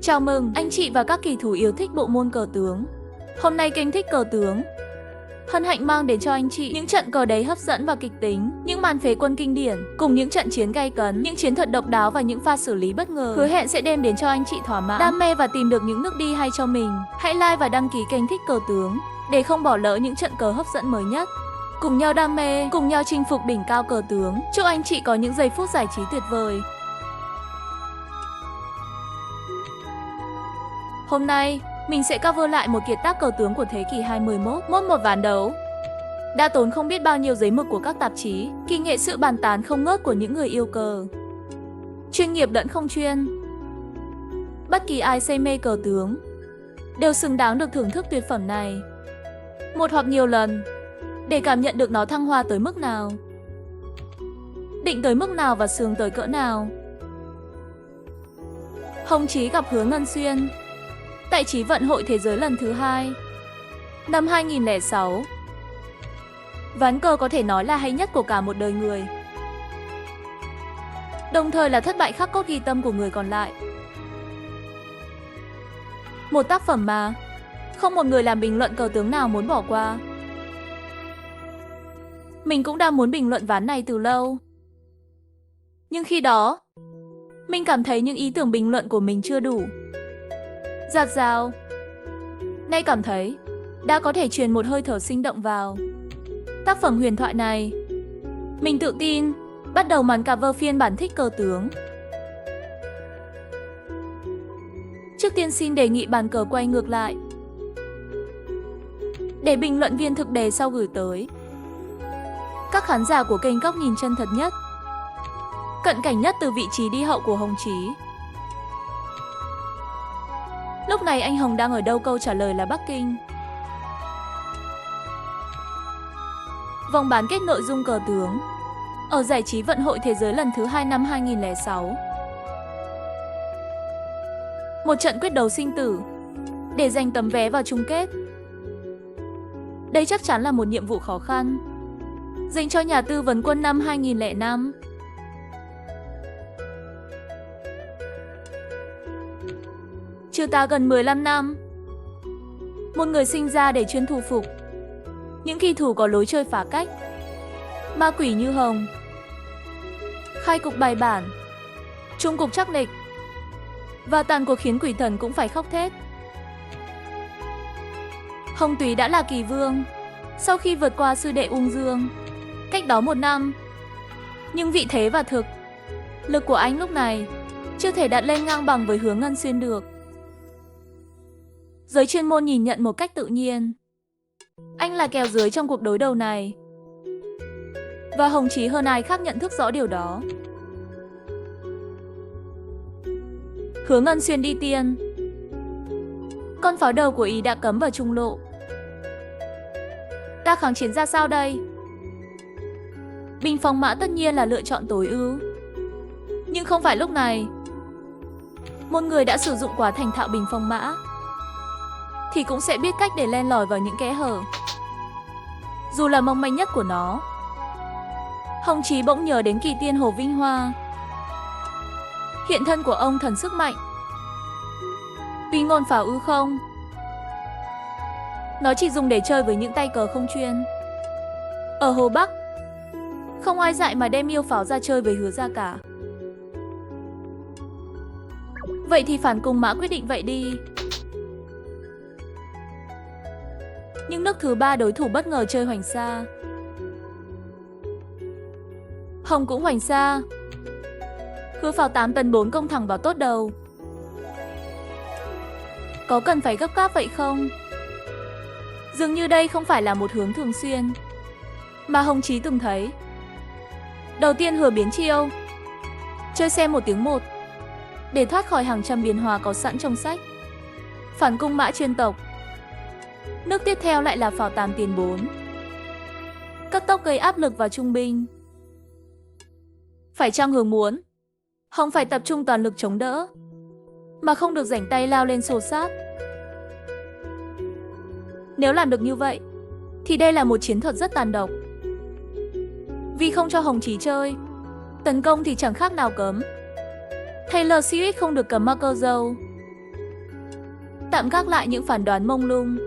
Chào mừng anh chị và các kỳ thủ yêu thích bộ môn cờ tướng. Hôm nay kênh Thích Cờ Tướng hân hạnh mang đến cho anh chị những trận cờ đầy hấp dẫn và kịch tính, những màn phế quân kinh điển, cùng những trận chiến gay cấn, những chiến thuật độc đáo và những pha xử lý bất ngờ, hứa hẹn sẽ đem đến cho anh chị thỏa mãn, đam mê và tìm được những nước đi hay cho mình. Hãy like và đăng ký kênh Thích Cờ Tướng để không bỏ lỡ những trận cờ hấp dẫn mới nhất. Cùng nhau đam mê, cùng nhau chinh phục đỉnh cao cờ tướng. Chúc anh chị có những giây phút giải trí tuyệt vời. Hôm nay, mình sẽ cover lại một kiệt tác cờ tướng của thế kỷ 21, mốt một ván đấu. Đã tốn không biết bao nhiêu giấy mực của các tạp chí, kỳ nghệ sự bàn tán không ngớt của những người yêu cờ. Chuyên nghiệp lẫn không chuyên. Bất kỳ ai say mê cờ tướng đều xứng đáng được thưởng thức tuyệt phẩm này một hoặc nhiều lần để cảm nhận được nó thăng hoa tới mức nào, định tới mức nào và sướng tới cỡ nào. Hồng Chí gặp Hứa Ngân Xuyên tại Chí vận hội thế giới lần thứ 2 năm 2006. Ván cờ có thể nói là hay nhất của cả một đời người, đồng thời là thất bại khắc cốt ghi tâm của người còn lại. Một tác phẩm mà không một người làm bình luận cờ tướng nào muốn bỏ qua. Mình cũng đang muốn bình luận ván này từ lâu, nhưng khi đó mình cảm thấy những ý tưởng bình luận của mình chưa đủ dạt dào. Nay cảm thấy đã có thể truyền một hơi thở sinh động vào tác phẩm huyền thoại này. Mình tự tin bắt đầu màn cover phiên bản Thích Cờ Tướng. Trước tiên xin đề nghị bàn cờ quay ngược lại để bình luận viên thực đề sau gửi tới các khán giả của kênh góc nhìn chân thật nhất, cận cảnh nhất từ vị trí đi hậu của Hồng Chí. Lúc này anh Hồng đang ở đâu? Câu trả lời là Bắc Kinh. Vòng bán kết nội dung cờ tướng ở giải Chí vận hội thế giới lần thứ 2 năm 2006. Một trận quyết đấu sinh tử để giành tấm vé vào chung kết. Đây chắc chắn là một nhiệm vụ khó khăn dành cho nhà tư vấn quân năm 2005. Trừ ta gần 15 năm, một người sinh ra để chuyên thu phục những kỳ thủ có lối chơi phá cách, ma quỷ như Hồng. Khai cục bài bản, trung cục chắc nịch, và tàn cuộc khiến quỷ thần cũng phải khóc thét. Hồng Túy đã là kỳ vương sau khi vượt qua sư đệ Ung Dương cách đó 1 năm, nhưng vị thế và thực lực của anh lúc này chưa thể đặt lên ngang bằng với Hứa Ngân Xuyên được. Giới chuyên môn nhìn nhận một cách tự nhiên, anh là kèo dưới trong cuộc đối đầu này, và Hồng Chí hơn ai khác nhận thức rõ điều đó. Hứa Ngân Xuyên đi tiên, con pháo đầu của Ý đã cấm vào trung lộ. Ta kháng chiến ra sao đây? Bình phong mã tất nhiên là lựa chọn tối ưu, nhưng không phải lúc này. Một người đã sử dụng quá thành thạo bình phong mã thì cũng sẽ biết cách để len lỏi vào những kẽ hở, dù là mong manh nhất của nó. Hồng Chí bỗng nhớ đến kỳ tiên Hồ Vinh Hoa. Hiện thân của ông thần sức mạnh, uy ngôn pháo ư không? Nó chỉ dùng để chơi với những tay cờ không chuyên. Ở Hồ Bắc, không ai dạy mà đem yêu pháo ra chơi với Hứa ra cả. Vậy thì phản cung mã quyết định vậy đi. Nhưng nước thứ 3 đối thủ bất ngờ chơi hoành xa. Hồng cũng hoành xa. Hứa pháo 8 tấn 4 công thẳng vào tốt đầu. Có cần phải gấp gáp vậy không? Dường như đây không phải là một hướng thường xuyên mà Hồng Chí từng thấy. Đầu tiên Hứa biến chiêu, chơi xem 1 tiếng 1 để thoát khỏi hàng trăm biến hóa có sẵn trong sách. Phản cung mã chuyên tộc. Nước tiếp theo lại là pháo 8 tiền 4. Cấp tốc gây áp lực vào trung binh. Phải chăng Hứa muốn Hồng phải tập trung toàn lực chống đỡ, mà không được rảnh tay lao lên xô sát? Nếu làm được như vậy thì đây là một chiến thuật rất tàn độc. Vì không cho Hồng Chí chơi, tấn công thì chẳng khác nào cấm. Taylor Swift không được cấm Marco Dâu. tạm gác lại những phán đoán mông lung.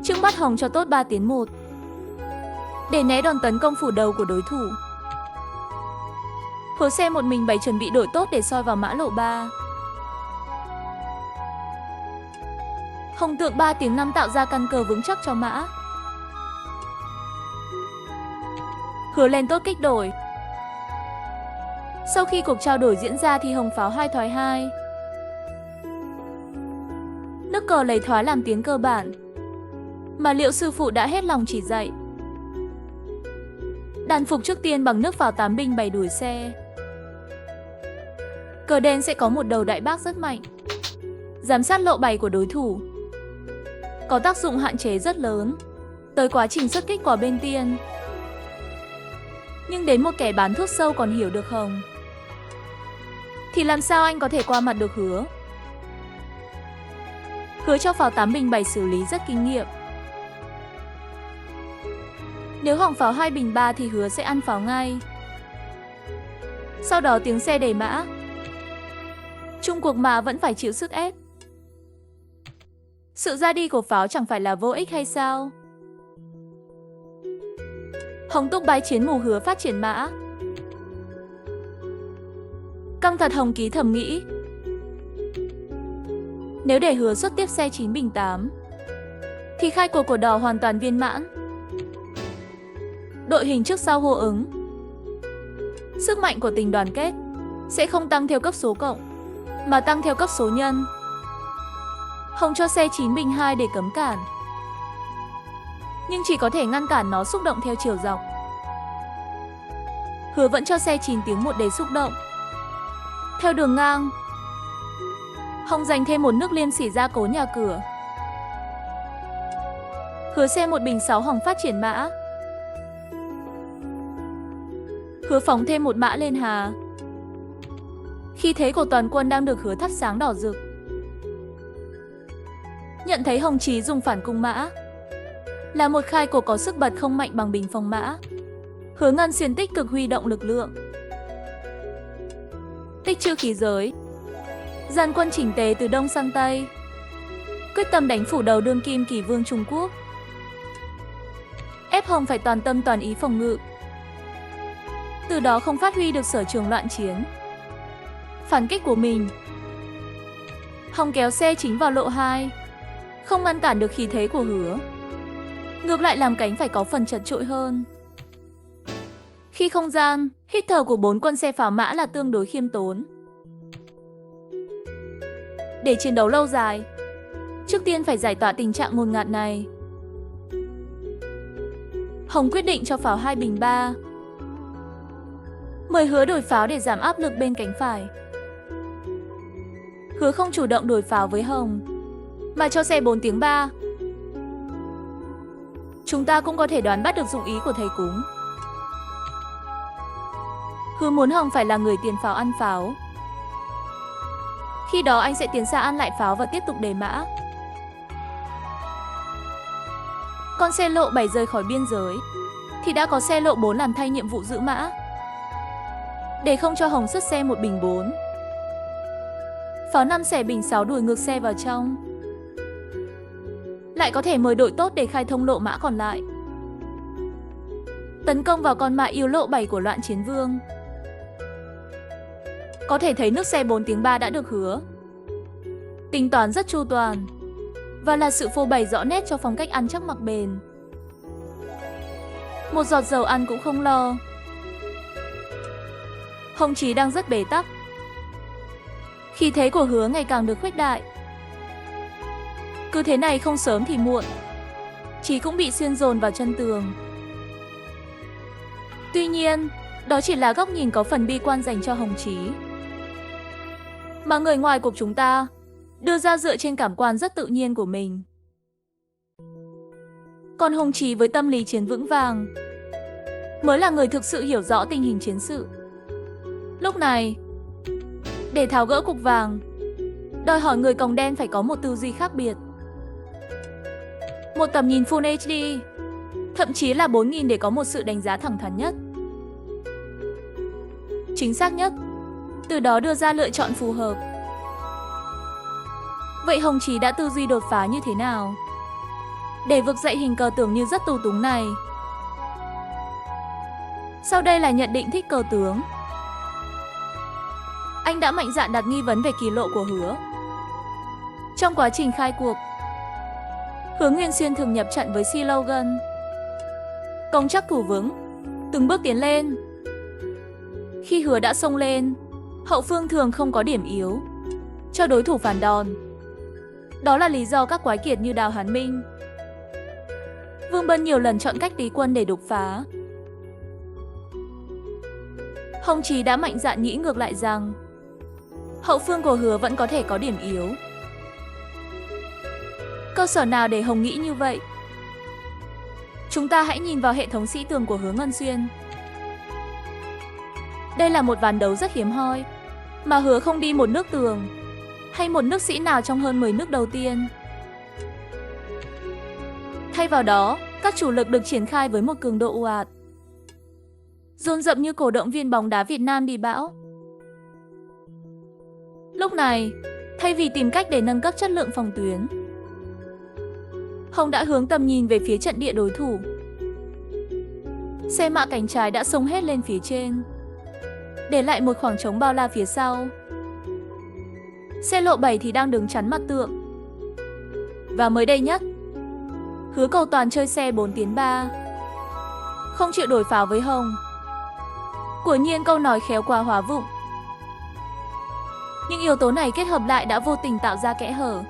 Trước mắt Hồng cho tốt 3 tiến 1 để né đòn tấn công phủ đầu của đối thủ. Hứa xe một mình 7 chuẩn bị đội tốt để soi vào mã lộ 3. Hồng tượng 3 tiếng 5 tạo ra căn cơ vững chắc cho mã. Hứa lên tốt kích đổi. Sau khi cuộc trao đổi diễn ra thì Hồng pháo 2 thoái 2. Nước cờ lấy thoái làm tiếng cơ bản, mà liệu sư phụ đã hết lòng chỉ dạy. Đàn phục trước tiên bằng nước pháo 8 bình 7 đuổi xe. Cờ đen sẽ có một đầu đại bác rất mạnh, giám sát lộ 7 của đối thủ, có tác dụng hạn chế rất lớn tới quá trình xuất kích của bên tiên. Nhưng đến một kẻ bán thuốc sâu còn hiểu được Hồng thì làm sao anh có thể qua mặt được Hứa. Hứa cho pháo 8 bình 7 xử lý rất kinh nghiệm. Nếu Hồng pháo 2 bình 3 thì Hứa sẽ ăn pháo ngay. Sau đó tiếng xe đẩy mã. Chung cuộc mà vẫn phải chịu sức ép. Sự ra đi của pháo chẳng phải là vô ích hay sao? Hồng túc bái chiến mù Hứa phát triển mã. Căng thật Hồng ký thầm nghĩ. Nếu để Hứa xuất tiếp xe 9 bình 8 thì khai cuộc của đỏ hoàn toàn viên mãn. Đội hình trước sau hô ứng. Sức mạnh của tình đoàn kết sẽ không tăng theo cấp số cộng, mà tăng theo cấp số nhân. Hồng cho xe 9 bình 2 để cấm cản, nhưng chỉ có thể ngăn cản nó xúc động theo chiều dọc. Hứa vẫn cho xe 9 tiếng 1 để xúc động. Theo đường ngang, Hồng dành thêm một nước liên xỉ ra cố nhà cửa. Hứa xe 1 bình 6 Hồng phát triển mã. Hứa phóng thêm một mã lên Hà. Khi thế của toàn quân đang được Hứa thắp sáng đỏ rực. Nhận thấy Hồng Chí dùng phản cung mã là một khai cuộc có sức bật không mạnh bằng bình phong mã. Hứa ngăn xuyên tích cực huy động lực lượng. Tích trữ khí giới, dàn quân chỉnh tề từ đông sang tây, quyết tâm đánh phủ đầu đương kim kỷ vương Trung Quốc. Ép Hồng phải toàn tâm toàn ý phòng ngự, từ đó không phát huy được sở trường loạn chiến. Phản kích của mình, Hồng kéo xe chính vào lộ 2, không ngăn cản được khí thế của Hứa, ngược lại làm cánh phải có phần chật trội hơn. Khi không gian, hít thở của 4 quân xe pháo mã là tương đối khiêm tốn. Để chiến đấu lâu dài, trước tiên phải giải tỏa tình trạng ngột ngạt này. Hồng quyết định cho pháo 2 bình 3. Mời Hứa đổi pháo để giảm áp lực bên cánh phải. Hứa không chủ động đổi pháo với Hồng, mà cho xe 4 tiếng 3. Chúng ta cũng có thể đoán bắt được dụng ý của thầy cúng. Hứa muốn Hồng phải là người tiền pháo ăn pháo. Khi đó anh sẽ tiến xa ăn lại pháo và tiếp tục đề mã. Con xe lộ 7 rời khỏi biên giới thì đã có xe lộ 4 làm thay nhiệm vụ giữ mã. Để không cho Hồng xuất xe 1 bình 4, pháo 5 xẻ bình 6 đuổi ngược xe vào trong. Lại có thể mời đội tốt để khai thông lộ mã còn lại, tấn công vào con mã yếu lộ 7 của loạn chiến vương. Có thể thấy nước xe 4 tiếng 3 đã được Hứa tính toán rất chu toàn và là sự phô bày rõ nét cho phong cách ăn chắc mặc bền. Một giọt dầu ăn cũng không lo. Hồng Chí đang rất bế tắc. Khí thế của Hứa ngày càng được khuếch đại. Cứ thế này không sớm thì muộn, Chí cũng bị xuyên dồn vào chân tường. Tuy nhiên, đó chỉ là góc nhìn có phần bi quan dành cho Hồng Chí, mà người ngoài cuộc chúng ta đưa ra dựa trên cảm quan rất tự nhiên của mình. Còn Hồng Chí với tâm lý chiến vững vàng mới là người thực sự hiểu rõ tình hình chiến sự. Lúc này, để tháo gỡ cục vàng, đòi hỏi người còng đen phải có một tư duy khác biệt. Một tầm nhìn Full HD, thậm chí là 4000 để có một sự đánh giá thẳng thắn nhất, chính xác nhất, từ đó đưa ra lựa chọn phù hợp. Vậy Hồng Chí đã tư duy đột phá như thế nào để vực dậy hình cờ tướng như rất tù túng này? Sau đây là nhận định thích cờ tướng. Anh đã mạnh dạn đặt nghi vấn về kỳ lộ của Hứa. Trong quá trình khai cuộc, Hứa Nguyên Xuyên thường nhập trận với slogan công chắc thủ vững, từng bước tiến lên. Khi Hứa đã xông lên, hậu phương thường không có điểm yếu cho đối thủ phản đòn. Đó là lý do các quái kiệt như Đào Hán Minh, Vương Bân nhiều lần chọn cách tí quân để đột phá. Hồng Chí đã mạnh dạn nghĩ ngược lại rằng hậu phương của Hứa vẫn có thể có điểm yếu. Cơ sở nào để Hồng nghĩ như vậy? Chúng ta hãy nhìn vào hệ thống sĩ tường của Hứa Ngân Xuyên. Đây là một ván đấu rất hiếm hoi, mà Hứa không đi một nước tường hay một nước sĩ nào trong hơn 10 nước đầu tiên. Thay vào đó, các chủ lực được triển khai với một cường độ ồ ạt, dồn dập như cổ động viên bóng đá Việt Nam đi bão. Lúc này, thay vì tìm cách để nâng cấp chất lượng phòng tuyến, Hồng đã hướng tầm nhìn về phía trận địa đối thủ. Xe mã cánh trái đã xông hết lên phía trên, để lại một khoảng trống bao la phía sau. Xe lộ 7 thì đang đứng chắn mặt tượng. Và mới đây nhất, Hứa cầu toàn chơi xe 4 tiến 3, không chịu đổi pháo với Hồng. Quả nhiên câu nói khéo quá hóa vụng. Những yếu tố này kết hợp lại đã vô tình tạo ra kẽ hở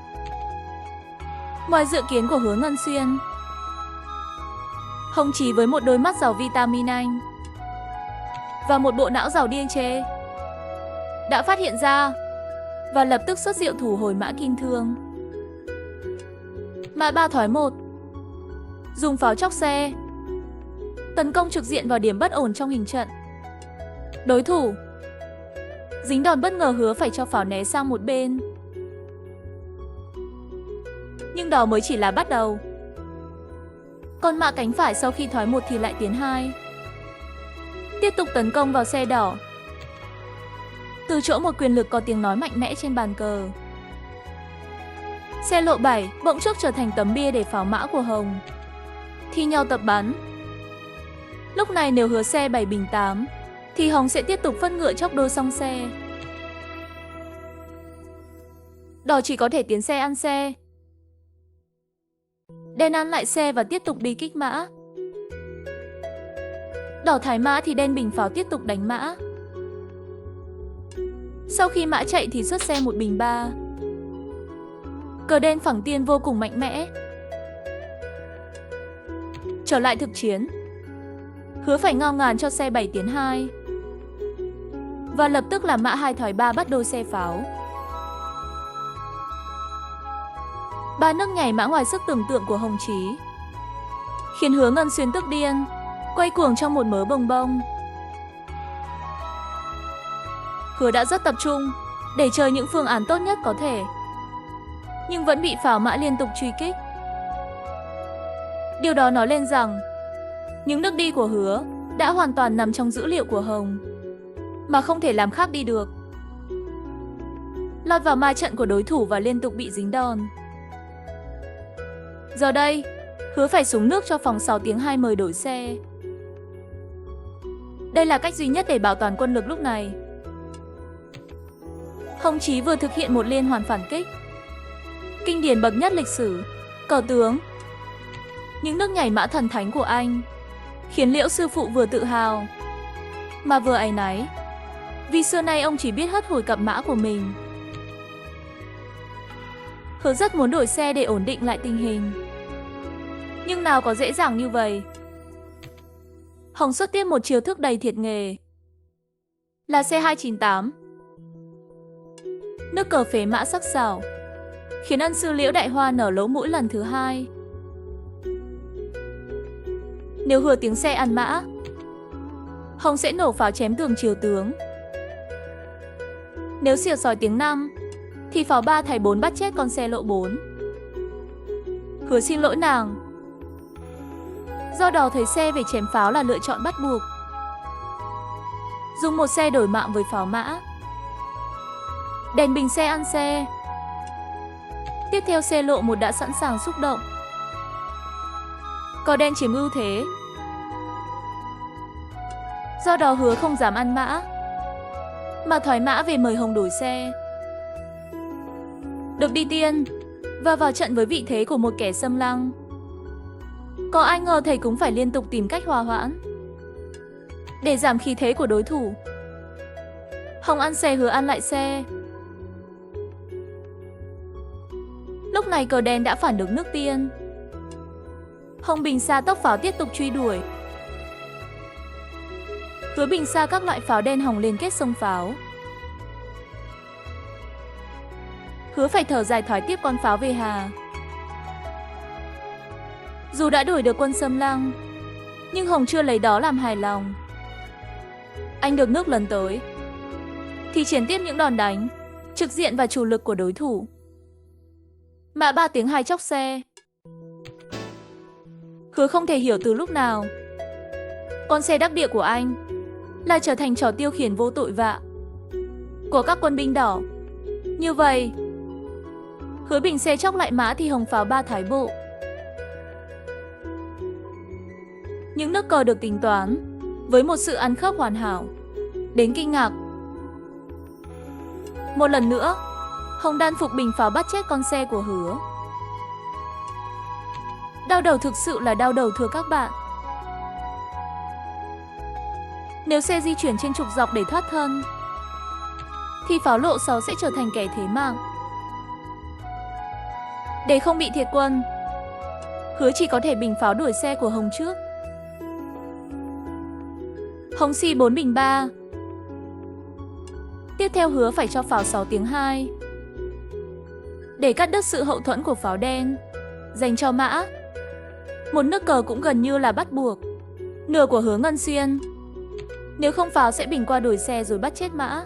ngoài dự kiến của Hứa Ngân Xuyên. Hồng Chí với một đôi mắt giàu vitamin Anh và một bộ não giàu điên chê đã phát hiện ra và lập tức xuất diệu thủ hồi mã kim thương. Mã 3 thoái 1, dùng pháo chóc xe, tấn công trực diện vào điểm bất ổn trong hình trận đối thủ. Dính đòn bất ngờ Hứa phải cho pháo né sang một bên. Nhưng đó mới chỉ là bắt đầu. Con mã cánh phải sau khi thoái 1 thì lại tiến 2, tiếp tục tấn công vào xe đỏ. Từ chỗ một quyền lực có tiếng nói mạnh mẽ trên bàn cờ, xe lộ 7 bỗng chốc trở thành tấm bia để pháo mã của Hồng thi nhau tập bắn. Lúc này nếu Hứa xe 7 bình 8 thì Hồng sẽ tiếp tục phất ngựa chóc đôi song xe. Đỏ chỉ có thể tiến xe ăn xe, đen ăn lại xe và tiếp tục đi kích mã. Đỏ thái mã thì đen bình pháo tiếp tục đánh mã. Sau khi mã chạy thì xuất xe một bình 3. Cờ đen phẳng tiên vô cùng mạnh mẽ. Trở lại thực chiến, Hứa phải ngao ngàn cho xe 7 tiến 2. Và lập tức là mã 2 thoái 3 bắt đôi xe pháo. 3 nước nhảy mã ngoài sức tưởng tượng của Hồng Chí, khiến Hứa Ngân Xuyên tức điên, quay cuồng trong một mớ bồng bông. Hứa đã rất tập trung để chơi những phương án tốt nhất có thể, nhưng vẫn bị pháo mã liên tục truy kích. Điều đó nói lên rằng những nước đi của Hứa đã hoàn toàn nằm trong dữ liệu của Hồng, mà không thể làm khác đi được. Lọt vào ma trận của đối thủ và liên tục bị dính đòn. Giờ đây, Hứa phải súng nước cho phòng 6 tiếng 2 mời đổi xe. Đây là cách duy nhất để bảo toàn quân lực lúc này. Hồng Chí vừa thực hiện một liên hoàn phản kích kinh điển bậc nhất lịch sử, cờ tướng. Những nước nhảy mã thần thánh của anh khiến Liễu sư phụ vừa tự hào mà vừa áy náy, vì xưa nay ông chỉ biết hất hủi cặp mã của mình. Hứa rất muốn đổi xe để ổn định lại tình hình, nhưng nào có dễ dàng như vậy. Hồng xuất tiếp một chiêu thức đầy thiệt nghề là C298. Nước cờ phế mã sắc sảo khiến ân sư Liễu Đại Hoa nở lỗ mũi lần thứ 2. Nếu Hứa tiếng xe ăn mã, Hồng sẽ nổ pháo chém tường chiều tướng. Nếu xỉa sói tiếng 5 thì pháo 3 thái 4 bắt chết con xe lộ 4. Hứa xin lỗi nàng. Do đó thấy xe về chém pháo là lựa chọn bắt buộc. Dùng một xe đổi mạng với pháo mã. Đèn bình xe ăn xe. Tiếp theo xe lộ 1 đã sẵn sàng xúc động. Cờ đen chiếm ưu thế. Do đó Hứa không dám ăn mã, mà thoái mã về mời Hồng đổi xe. Được đi tiên và vào trận với vị thế của một kẻ xâm lăng. Có ai ngờ thầy cũng phải liên tục tìm cách hòa hoãn để giảm khí thế của đối thủ. Hồng ăn xe, Hứa ăn lại xe. Lúc này cờ đen đã phản được nước tiên. Hồng bình xa tốc pháo tiếp tục truy đuổi. Hứa bình xa các loại pháo đen, Hồng liên kết xông pháo. Hứa phải thở dài thoái tiếp con pháo về hà. Dù đã đuổi được quân xâm lăng, nhưng Hồng chưa lấy đó làm hài lòng. Anh được nước lấn tới thì triển tiếp những đòn đánh trực diện và chủ lực của đối thủ. Mã 3 tiếng 2 chóc xe. Hứa không thể hiểu từ lúc nào con xe đắc địa của anh lại trở thành trò tiêu khiển vô tội vạ của các quân binh đỏ. Như vậy, Hứa bình xe chóc lại mã thì Hồng pháo 3 thái bộ. Những nước cờ được tính toán với một sự ăn khớp hoàn hảo đến kinh ngạc. Một lần nữa, Hồng đan phục bình pháo bắt chết con xe của Hứa. Đau đầu, thực sự là đau đầu thưa các bạn. Nếu xe di chuyển trên trục dọc để thoát thân thì pháo lộ 6 sẽ trở thành kẻ thế mạng. Để không bị thiệt quân, Hứa chỉ có thể bình pháo đuổi xe của Hồng trước. Hồng xi 4 bình 3. Tiếp theo Hứa phải cho pháo 6 tiếng 2 để cắt đứt sự hậu thuẫn của pháo đen dành cho mã. Một nước cờ cũng gần như là bắt buộc. Nửa của Hứa Ngân Xuyên. Nếu không pháo sẽ bình qua đuổi xe rồi bắt chết mã.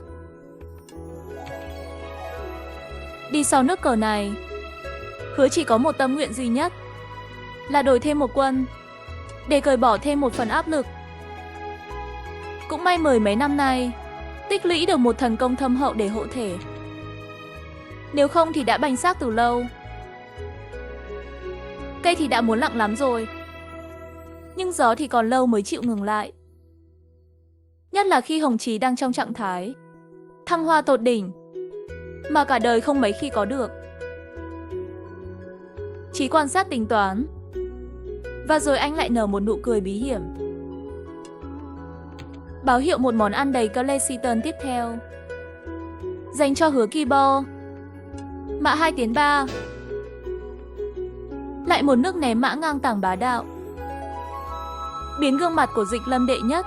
Đi sau nước cờ này, Hứa chỉ có một tâm nguyện duy nhất là đổi thêm một quân để cởi bỏ thêm một phần áp lực. Cũng may mười mấy năm nay tích lũy được một thần công thâm hậu để hộ thể. Nếu không thì đã bành xác từ lâu. Cây thì đã muốn lặng lắm rồi, nhưng gió thì còn lâu mới chịu ngừng lại. Nhất là khi Hồng Chí đang trong trạng thái thăng hoa tột đỉnh mà cả đời không mấy khi có được. Chí quan sát tính toán, và rồi anh lại nở một nụ cười bí hiểm. Báo hiệu một món ăn đầy cholesterol tiếp theo dành cho Hứa Kỳ Bo. Mã 2 tiến 3. Lại một nước ném mã ngang tảng bá đạo, biến gương mặt của Dịch Lâm đệ nhất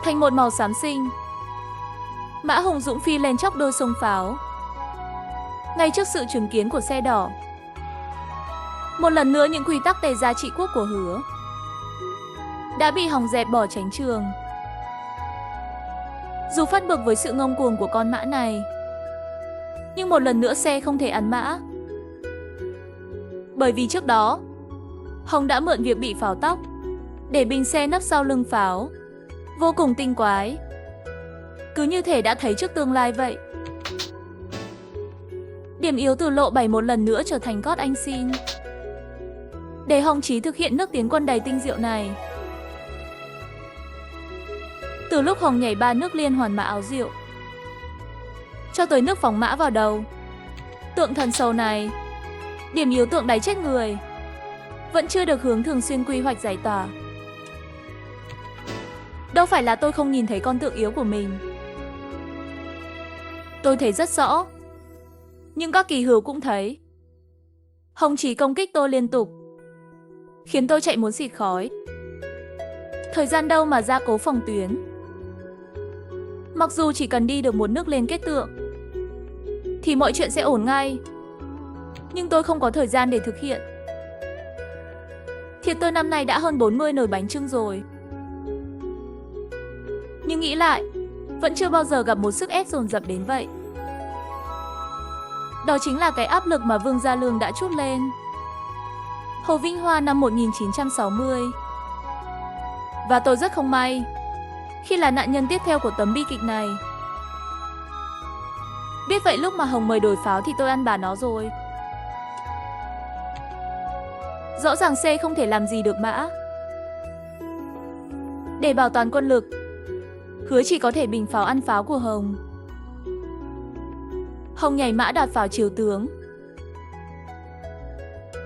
thành một màu xám xinh. Mã hùng dũng phi lên chóc đôi xông pháo ngay trước sự chứng kiến của xe đỏ. Một lần nữa những quy tắc tề gia trị quốc của Hứa đã bị Hồng dẹp bỏ tránh trường. Dù phát bực với sự ngông cuồng của con mã này, nhưng một lần nữa xe không thể ăn mã. Bởi vì trước đó, Hồng đã mượn việc bị pháo tóc để bình xe nấp sau lưng pháo. Vô cùng tinh quái. Cứ như thể đã thấy trước tương lai vậy. Điểm yếu từ lộ 7 một lần nữa trở thành cót anh xin. Để Hồng Chí thực hiện nước tiến quân đầy tinh diệu này. Từ lúc Hồng nhảy 3 nước liên hoàn mã áo rượu cho tới nước phóng mã vào đầu, tượng thần sầu này, điểm yếu tượng đáy chết người, vẫn chưa được hướng thường xuyên quy hoạch giải tỏa. Đâu phải là tôi không nhìn thấy con tượng yếu của mình. Tôi thấy rất rõ. Nhưng các kỳ hữu cũng thấy. Hồng Chí công kích tôi liên tục, khiến tôi chạy muốn xịt khói. Thời gian đâu mà ra cố phòng tuyến. Mặc dù chỉ cần đi được một nước lên kết tượng thì mọi chuyện sẽ ổn ngay, nhưng tôi không có thời gian để thực hiện. Thiệt tôi năm nay đã hơn 40 nồi bánh chưng rồi. Nhưng nghĩ lại, vẫn chưa bao giờ gặp một sức ép dồn dập đến vậy. Đó chính là cái áp lực mà Vương Gia Lương đã trút lên. Hồ Vinh Hoa năm 1960. Và tôi rất không may khi là nạn nhân tiếp theo của tấm bi kịch này. Biết vậy lúc mà Hồng mời đổi pháo thì tôi ăn bà nó rồi. Rõ ràng C không thể làm gì được Mã. Để bảo toàn quân lực, Hứa chỉ có thể bình pháo ăn pháo của Hồng. Hồng nhảy mã đoạt pháo chiếu tướng.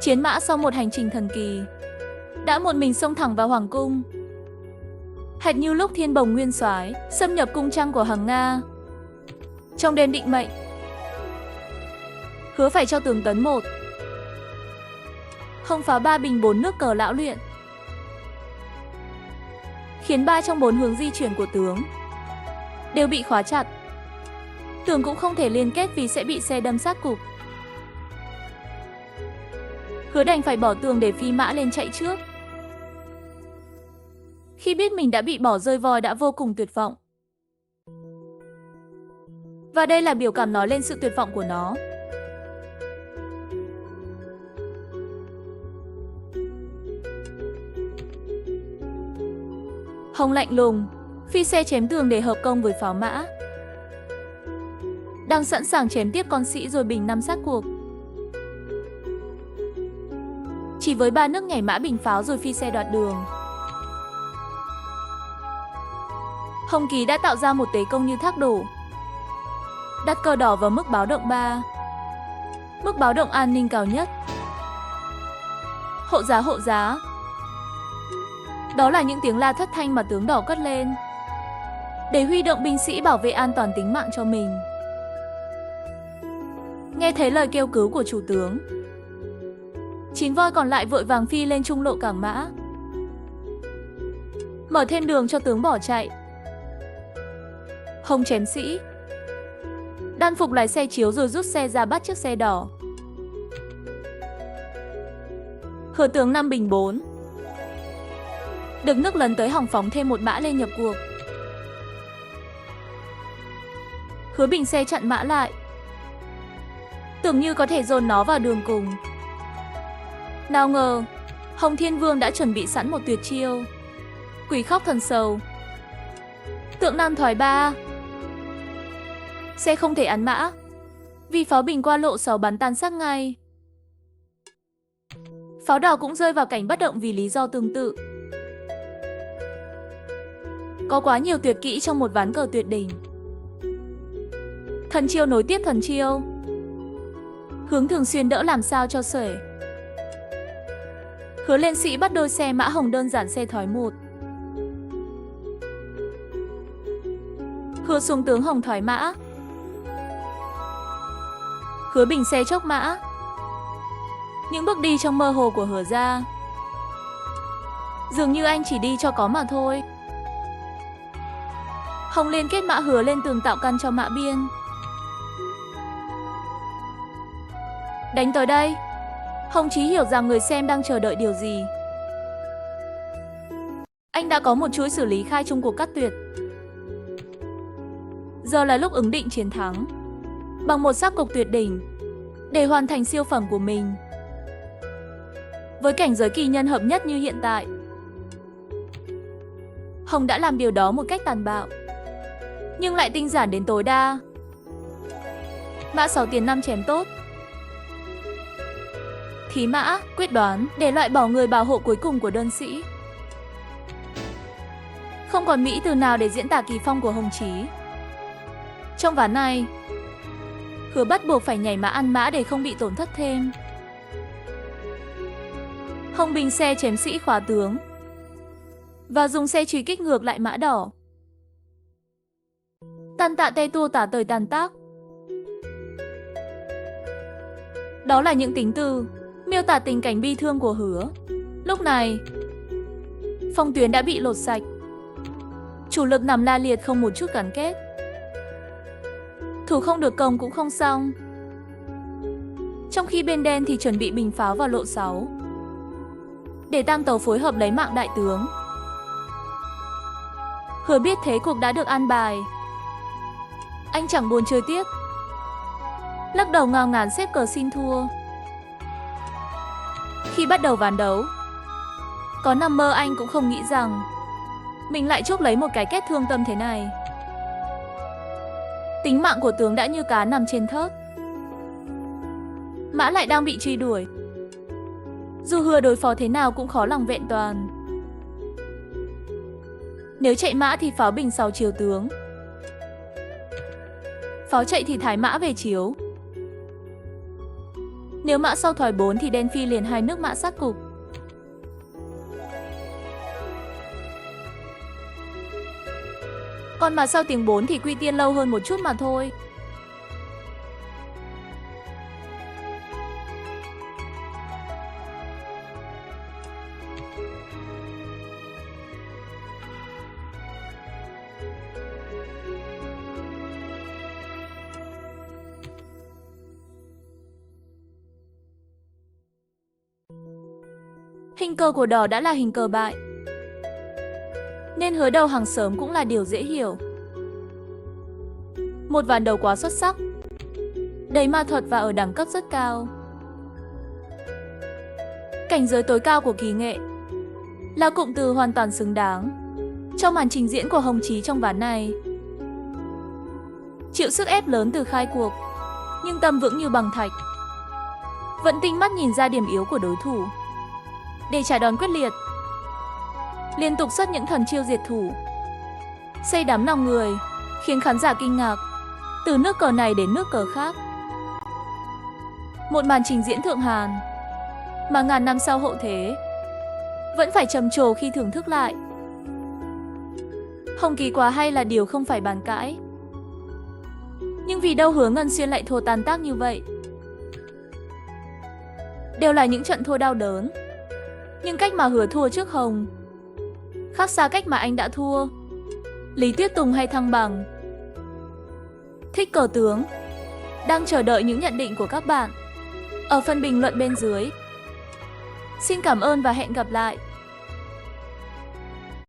Chiến mã sau một hành trình thần kỳ đã một mình xông thẳng vào hoàng cung. Hệt như lúc Thiên Bồng Nguyên Soái xâm nhập cung trăng của Hằng Nga. Trong đêm định mệnh, Hứa phải cho tướng tấn 1. Hồng phá 3 bình 4 nước cờ lão luyện, khiến 3 trong 4 hướng di chuyển của tướng đều bị khóa chặt. Tường cũng không thể liên kết vì sẽ bị xe đâm sát cục. Hứa đành phải bỏ tường để phi mã lên chạy trước. Khi biết mình đã bị bỏ rơi, voi đã vô cùng tuyệt vọng. Và đây là biểu cảm nói lên sự tuyệt vọng của nó. Hồng lạnh lùng phi xe chém tường để hợp công với pháo mã, đang sẵn sàng chém tiếp con sĩ rồi bình 5 sát cuộc. Chỉ với 3 nước nhảy mã bình pháo rồi phi xe đoạt đường, Hồng Kỳ đã tạo ra một tế công như thác đổ, đặt cờ đỏ vào mức báo động 3, mức báo động an ninh cao nhất. Hộ giá, hộ giá. Đó là những tiếng la thất thanh mà tướng đỏ cất lên để huy động binh sĩ bảo vệ an toàn tính mạng cho mình. Nghe thấy lời kêu cứu của chủ tướng, 9 voi còn lại vội vàng phi lên trung lộ cảng mã, mở thêm đường cho tướng bỏ chạy. Hồng chém sĩ, đan phục lái xe chiếu rồi rút xe ra bắt chiếc xe đỏ. Hứa tướng 5 bình 4, được nước lấn tới Hồng phóng thêm một mã lên nhập cuộc. Hứa bình xe chặn mã lại, tưởng như có thể dồn nó vào đường cùng. Nào ngờ, Hồng Thiên Vương đã chuẩn bị sẵn một tuyệt chiêu, quỷ khóc thần sầu. Tượng Nam thoái 3. Xe không thể án mã, vì pháo bình qua lộ 6 bắn tan xác ngay. Pháo đỏ cũng rơi vào cảnh bất động vì lý do tương tự. Có quá nhiều tuyệt kỹ trong một ván cờ tuyệt đỉnh. Thần chiêu nối tiếp thần chiêu, hướng thường xuyên đỡ làm sao cho xuể. Hứa lên sĩ bắt đôi xe mã Hồng đơn giản xe thoái 1. Hứa xuống tướng Hồng thoái mã. Hứa bình xe chốc mã. Những bước đi trong mơ hồ của Hứa ra, dường như anh chỉ đi cho có mà thôi. Hồng liên kết mã Hứa lên tường tạo căn cho mã biên. Đánh tới đây, Hồng Chí hiểu rằng người xem đang chờ đợi điều gì. Anh đã có một chuỗi xử lý khai chung cuộc cắt tuyệt. Giờ là lúc ứng định chiến thắng bằng một sắc cục tuyệt đỉnh để hoàn thành siêu phẩm của mình. Với cảnh giới kỳ nhân hợp nhất như hiện tại, Hồng đã làm điều đó một cách tàn bạo, nhưng lại tinh giản đến tối đa. Mã 6 tiền 5 chém tốt. Thí mã, quyết đoán để loại bỏ người bảo hộ cuối cùng của đơn sĩ. Không còn mỹ từ nào để diễn tả kỳ phong của Hồng Chí. Trong ván này, Hứa bắt buộc phải nhảy mã ăn mã để không bị tổn thất thêm. Hồng bình xe chém sĩ khóa tướng và dùng xe truy kích ngược lại mã đỏ. Tàn tạ tê tua tả tời tàn tác. Đó là những tính từ miêu tả tình cảnh bi thương của Hứa. Lúc này, phong tuyến đã bị lột sạch, chủ lực nằm la liệt không một chút gắn kết. Thủ không được công cũng không xong. Trong khi bên đen thì chuẩn bị bình pháo vào lộ 6 để tam tàu phối hợp lấy mạng đại tướng. Hứa biết thế cuộc đã được an bài, anh chẳng buồn chơi tiếp, lắc đầu ngao ngán xếp cờ xin thua. Khi bắt đầu ván đấu, có nằm mơ anh cũng không nghĩ rằng mình lại chuốc lấy một cái kết thương tâm thế này. Tính mạng của tướng đã như cá nằm trên thớt, mã lại đang bị truy đuổi. Dù Hứa đối phó thế nào cũng khó lòng vẹn toàn. Nếu chạy mã thì pháo bình 6 chiếu tướng. Pháo chạy thì thái mã về chiếu. Nếu mã sau thoái 4 thì đen phi liền 2 nước mã sát cục. Còn mà sau tiếng 4 thì quy tiên lâu hơn một chút mà thôi. Hình cờ của đỏ đã là hình cờ bại, nên Hứa đầu hàng sớm cũng là điều dễ hiểu. Một ván đấu quá xuất sắc, đầy ma thuật và ở đẳng cấp rất cao. Cảnh giới tối cao của kỳ nghệ là cụm từ hoàn toàn xứng đáng trong màn trình diễn của Hồng Chí trong ván này. Chịu sức ép lớn từ khai cuộc, nhưng tâm vững như bằng thạch, vẫn tinh mắt nhìn ra điểm yếu của đối thủ để trả đòn quyết liệt, liên tục xuất những thần chiêu diệt thủ, xây đắm lòng người, khiến khán giả kinh ngạc từ nước cờ này đến nước cờ khác. Một màn trình diễn thượng hàn mà ngàn năm sau hậu thế vẫn phải trầm trồ khi thưởng thức lại. Hồng Kỳ quá hay là điều không phải bàn cãi, nhưng vì đâu Hứa Ngân Xuyên lại thua tan tác như vậy. Đều là những trận thua đau đớn, nhưng cách mà Hứa thua trước Hồng khác xa cách mà anh đã thua Lý Tuyết Tùng hay Thăng Bằng. Thích cờ tướng đang chờ đợi những nhận định của các bạn ở phần bình luận bên dưới. Xin cảm ơn và hẹn gặp lại.